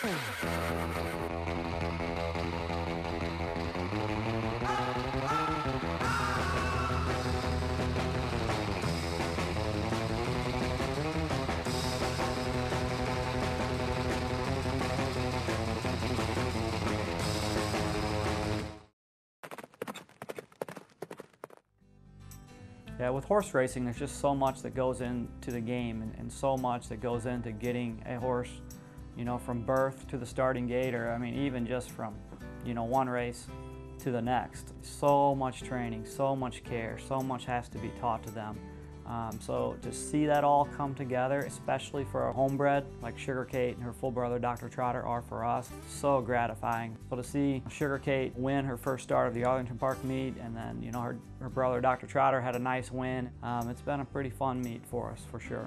Yeah, with horse racing, there's just so much that goes into the game and so much that goes into getting a horse, you know, from birth to the starting gate, or I mean, even just from, you know, one race to the next. So much training, so much care, so much has to be taught to them. So to see that all come together, especially for a homebred like Sugar Kate and her full brother Dr. Trotter are for us, so gratifying. So to see Sugar Kate win her first start of the Arlington Park meet, and then, you know, her brother Dr. Trotter had a nice win. It's been a pretty fun meet for us, for sure.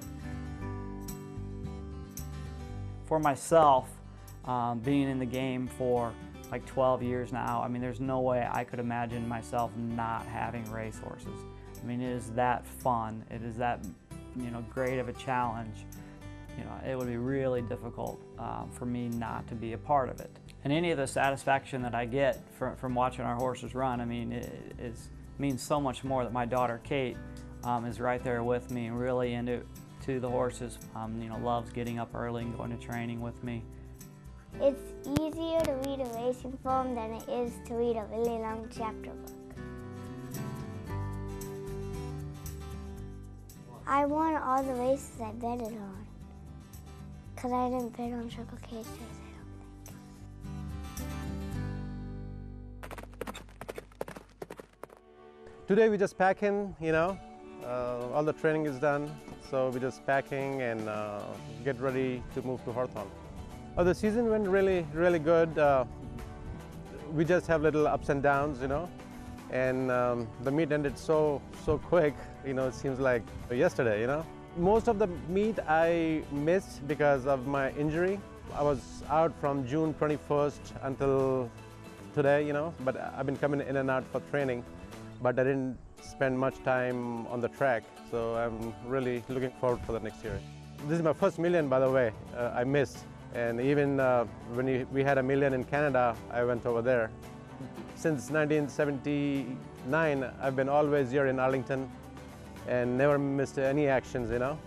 For myself, being in the game for like 12 years now, I mean, there's no way I could imagine myself not having racehorses. I mean, it is that fun. It is that, you know, great of a challenge. You know, it would be really difficult for me not to be a part of it. And any of the satisfaction that I get from watching our horses run, I mean, it means so much more that my daughter Kate is right there with me and really into the horses. You know, loves getting up early and going to training with me. It's easier to read a racing form than it is to read a really long chapter book. I won all the races I betted on, because I didn't bet on Sugar Kate's race, I don't think. Today we just packing, you know, all the training is done, so we're just packing and get ready to move to Hawthorne. The season went really good. We just have little ups and downs, you know, and the meet ended so quick, you know, it seems like yesterday, you know. Most of the meet I missed because of my injury. I was out from June 21st until today, you know, but I've been coming in and out for training, but I didn't spend much time on the track, so I'm really looking forward for the next year. This is my first million, by the way, I missed. And even when we had a million in Canada, I went over there. Since 1979, I've been always here in Arlington and never missed any actions, you know.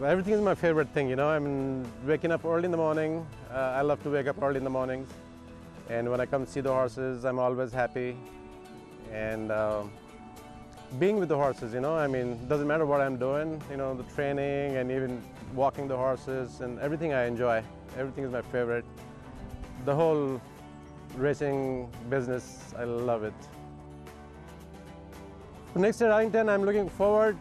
Everything is my favorite thing, you know. I mean, waking up early in the morning. I love to wake up early in the mornings. And when I come see the horses, I'm always happy. And being with the horses, you know, I mean, it doesn't matter what I'm doing, you know, the training and even walking the horses and everything I enjoy. Everything is my favorite. The whole racing business, I love it. Next year, Arlington, I'm looking forward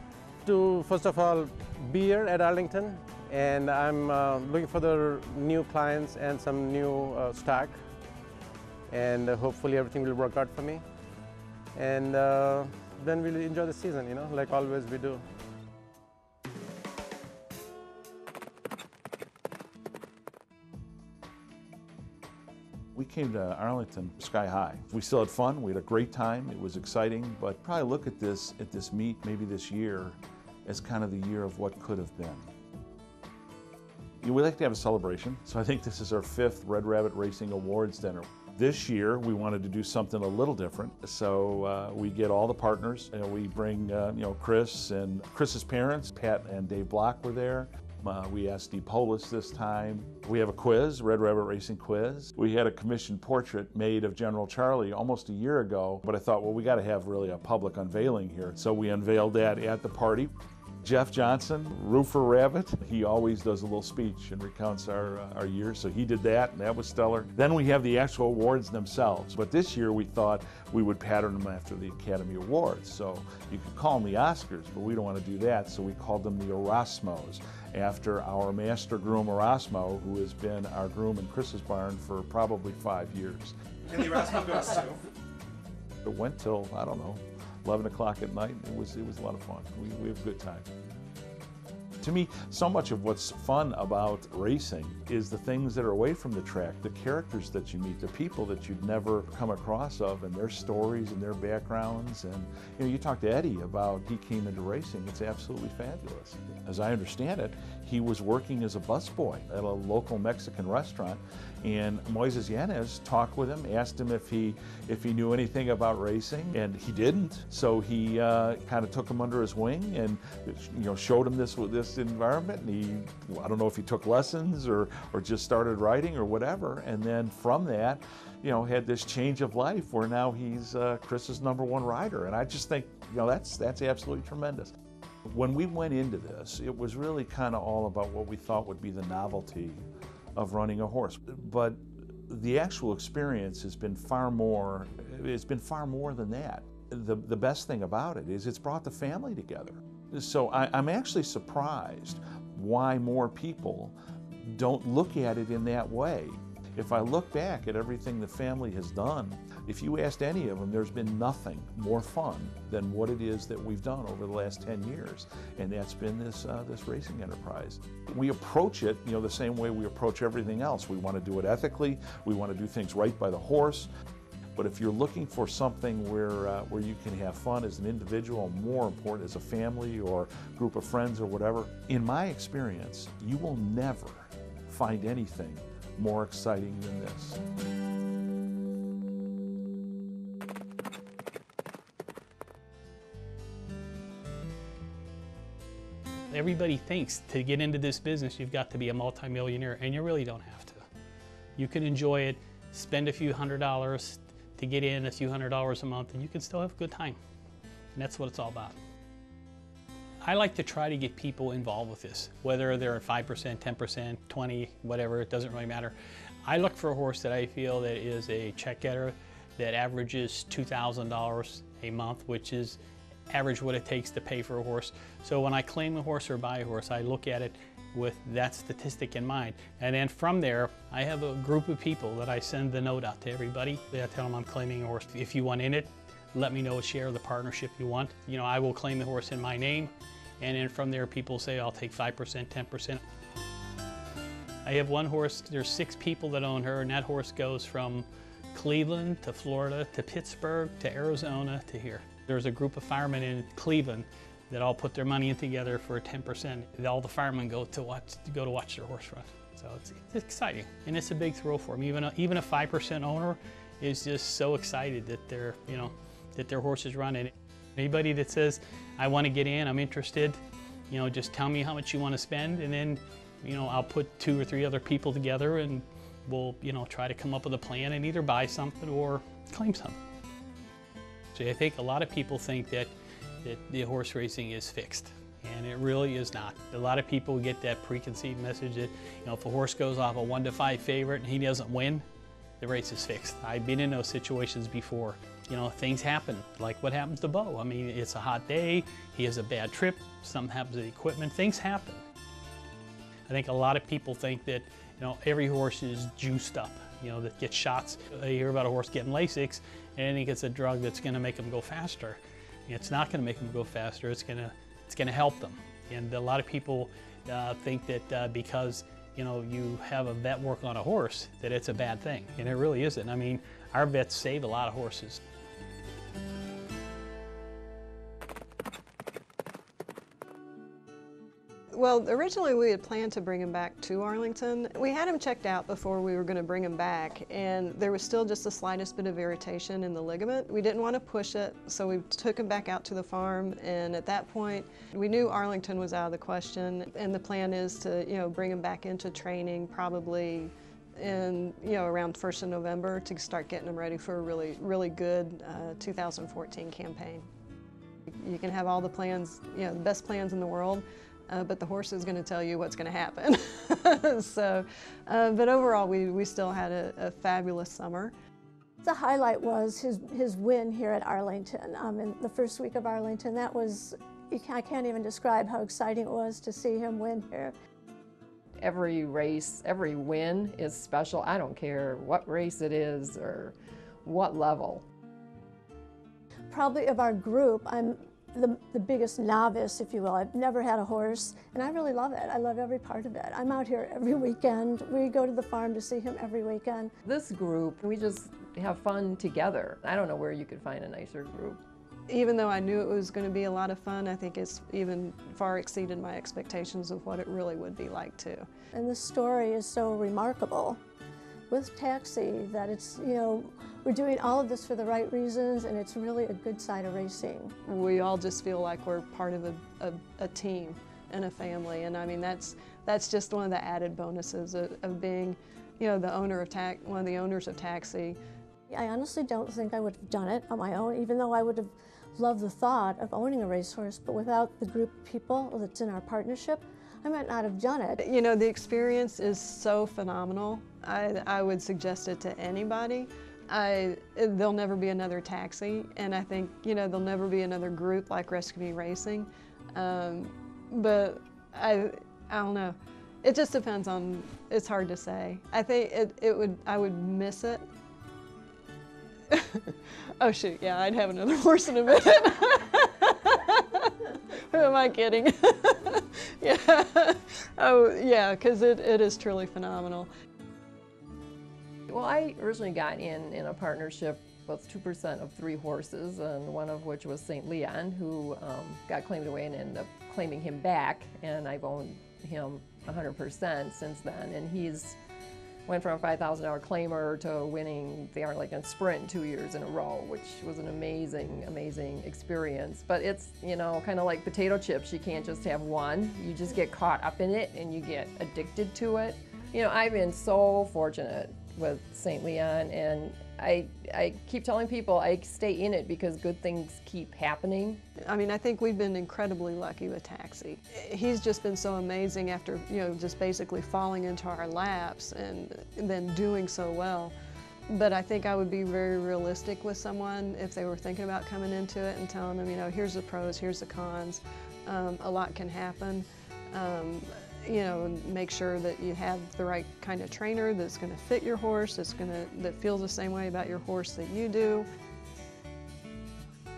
to, first of all, be here at Arlington, and I'm looking for the new clients and some new stock, and hopefully everything will work out for me. And then we'll enjoy the season, you know, like always we do. We came to Arlington sky high. We still had fun, we had a great time, it was exciting, but probably look at this meet, maybe this year, as kind of the year of what could have been. We like to have a celebration, so I think this is our 5th Red Rabbit Racing Awards dinner. This year, we wanted to do something a little different, so we get all the partners, and we bring you know, Chris and Chris's parents. Pat and Dave Block were there. We asked Steve Polis this time. We have a quiz, Red Rabbit Racing quiz. We had a commissioned portrait made of General Charlie almost a year ago, but I thought, well, we got to have really a public unveiling here. So we unveiled that at the party. Jeff Johnson, Roofer Rabbit, he always does a little speech and recounts our years, so he did that, and that was stellar. Then we have the actual awards themselves, but this year we thought we would pattern them after the Academy Awards. So you could call them the Oscars, but we don't want to do that, so we called them the Erasmos, after our master groom Erasmo, who has been our groom in Chris's barn for probably 5 years. And the Erasmo goes to? It went till, I don't know, 11 o'clock at night. It was a lot of fun. We have a good time. To me, so much of what's fun about racing is the things that are away from the track, the characters that you meet, the people that you'd never come across of, and their stories and their backgrounds. And you talk to Eddie about he came into racing. It's absolutely fabulous. As I understand it, he was working as a busboy at a local Mexican restaurant, and Moises Yanez talked with him, asked him if he knew anything about racing, and he didn't. So he kind of took him under his wing and showed him this environment. And I don't know if he took lessons or just started riding or whatever. And then from that, had this change of life where now he's Chris's #1 rider. And I just think that's absolutely tremendous. When we went into this, it was really kind of all about what we thought would be the novelty of running a horse. But the actual experience has been far more, than that. The best thing about it is it's brought the family together. So I'm actually surprised why more people don't look at it in that way. If I look back at everything the family has done, if you asked any of them, there's been nothing more fun than what it is that we've done over the last 10 years, and that's been this racing enterprise. We approach it, the same way we approach everything else. We want to do it ethically. We want to do things right by the horse. But if you're looking for something where you can have fun as an individual, more important as a family or group of friends or whatever, in my experience, you will never find anything more exciting than this. Everybody thinks to get into this business you've got to be a multimillionaire, and you really don't have to. You can enjoy it, spend a few $100s to get in, a few $100s a month, and you can still have a good time. And that's what it's all about. I like to try to get people involved with this, whether they're at 5%, 10%, 20, whatever, it doesn't really matter. I look for a horse that I feel that is a check getter, that averages $2,000 a month, which is average what it takes to pay for a horse. So when I claim a horse or buy a horse, I look at it with that statistic in mind. And then from there, I have a group of people that I send the note out to everybody. I tell them I'm claiming a horse. If you want in it, let me know a share of the partnership you want. I will claim the horse in my name. And then from there, people say, I'll take 5%, 10%. I have one horse, there's 6 people that own her, and that horse goes from Cleveland to Florida to Pittsburgh to Arizona to here. There's a group of firemen in Cleveland that all put their money in together for 10%. All the firemen go to watch their horse run. So it's exciting, and it's a big thrill for them. Even a 5% owner is just so excited that that their horse is running. Anybody that says, I want to get in, I'm interested, just tell me how much you want to spend, and then, I'll put 2 or 3 other people together, and we'll, try to come up with a plan and either buy something or claim something. So I think a lot of people think that the horse racing is fixed, and it really is not. A lot of people get that preconceived message that, if a horse goes off a 1 to 5 favorite and he doesn't win, the race is fixed. I've been in those situations before. Things happen, like what happens to Bo. I mean, it's a hot day, he has a bad trip, something happens to the equipment, things happen. I think a lot of people think that, every horse is juiced up, that gets shots. They hear about a horse getting Lasix, and they think it's a drug that's gonna make them go faster. It's not gonna make them go faster, it's gonna help them. And a lot of people think that because you have a vet work on a horse, that it's a bad thing, and it really isn't. I mean, our vets save a lot of horses. Well, originally we had planned to bring him back to Arlington. We had him checked out before we were going to bring him back, and there was still just the slightest bit of irritation in the ligament. We didn't want to push it, so we took him back out to the farm, and at that point, we knew Arlington was out of the question, and the plan is to, bring him back into training probably in, around 1st of November to start getting him ready for a really, really good 2014 campaign. You can have all the plans, the best plans in the world, but the horse is going to tell you what's going to happen. So, but overall, we still had a fabulous summer. The highlight was his win here at Arlington. In the first week of Arlington, that was, I can't even describe how exciting it was to see him win here. Every race, every win is special. I don't care what race it is or what level. Probably of our group, I'm the biggest novice, if you will. I've never had a horse, and I really love it. I love every part of it. I'm out here every weekend. We go to the farm to see him every weekend. This group, we just have fun together. I don't know where you could find a nicer group. Even though I knew it was going to be a lot of fun, I think it's even far exceeded my expectations of what it really would be like too. And the story is so remarkable with Taxi that it's, you know, we're doing all of this for the right reasons, and it's really a good side of racing. We all just feel like we're part of a team and a family, and I mean that's just one of the added bonuses of being, you know, the owner of one of the owners of Taxi. I honestly don't think I would have done it on my own, even though I would have loved the thought of owning a racehorse, but without the group of people that's in our partnership, I might not have done it. You know, the experience is so phenomenal. I would suggest it to anybody. There'll never be another Taxi, and I think, you know, there'll never be another group like Rescue Me Racing. But I don't know. It just depends on, it's hard to say. I think I would miss it. Oh shoot, yeah, I'd have another horse in a minute. Who am I kidding? Yeah. Oh yeah, because it is truly phenomenal. Well, I originally got in a partnership with 2% of 3 horses, and one of which was St. Leon, who got claimed away and ended up claiming him back, and I've owned him 100% since then, and he's went from a $5,000 claimer to winning the Arlington Sprint 2 years in a row, which was an amazing, amazing experience. But it's, you know, kind of like potato chips. You can't just have one. You just get caught up in it and you get addicted to it. You know, I've been so fortunate with St. Leon, and I keep telling people I stay in it because good things keep happening. I mean, I think we've been incredibly lucky with Taxi. He's just been so amazing after, you know, just basically falling into our laps and then doing so well. But I think I would be very realistic with someone if they were thinking about coming into it and telling them, you know, here's the pros, here's the cons. A lot can happen. You know, and make sure that you have the right kind of trainer that's going to fit your horse, that feels the same way about your horse that you do. I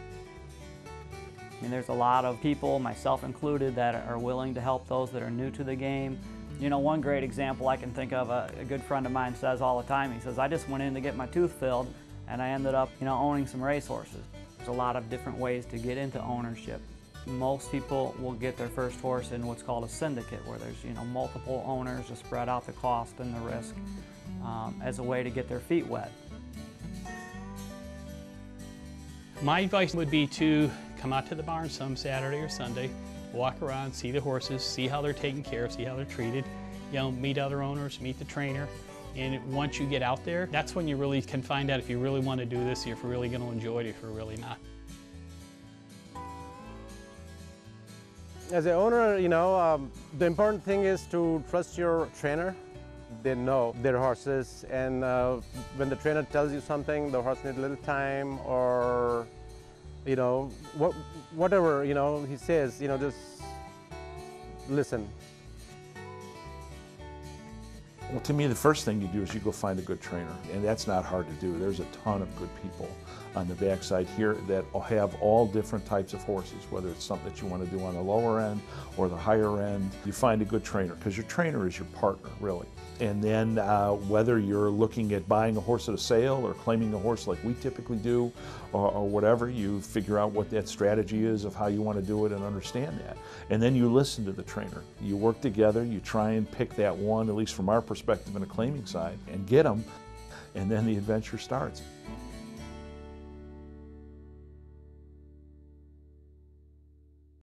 mean, there's a lot of people, myself included, that are willing to help those that are new to the game. You know, one great example I can think of, a good friend of mine says all the time, he says, I just went in to get my tooth filled and I ended up, you know, owning some racehorses. There's a lot of different ways to get into ownership. Most people will get their first horse in what's called a syndicate, where there's, you know, multiple owners to spread out the cost and the risk as a way to get their feet wet. My advice would be to come out to the barn some Saturday or Sunday, walk around, see the horses, see how they're taken care of, see how they're treated, you know, meet other owners, meet the trainer. And once you get out there, that's when you really can find out if you really want to do this, if you're really going to enjoy it, if you're really not. As an owner, you know, the important thing is to trust your trainer. They know their horses, and when the trainer tells you something, the horse needs a little time, or, you know, whatever, you know, he says, you know, just listen. Well, to me, the first thing you do is you go find a good trainer, and that's not hard to do. There's a ton of good people on the backside here that have all different types of horses, whether it's something that you want to do on the lower end or the higher end. You find a good trainer, because your trainer is your partner, really. And then whether you're looking at buying a horse at a sale or claiming a horse like we typically do, or whatever, you figure out what that strategy is of how you want to do it and understand that. And then you listen to the trainer. You work together, you try and pick that one, at least from our perspective in a claiming side, and get them, and then the adventure starts.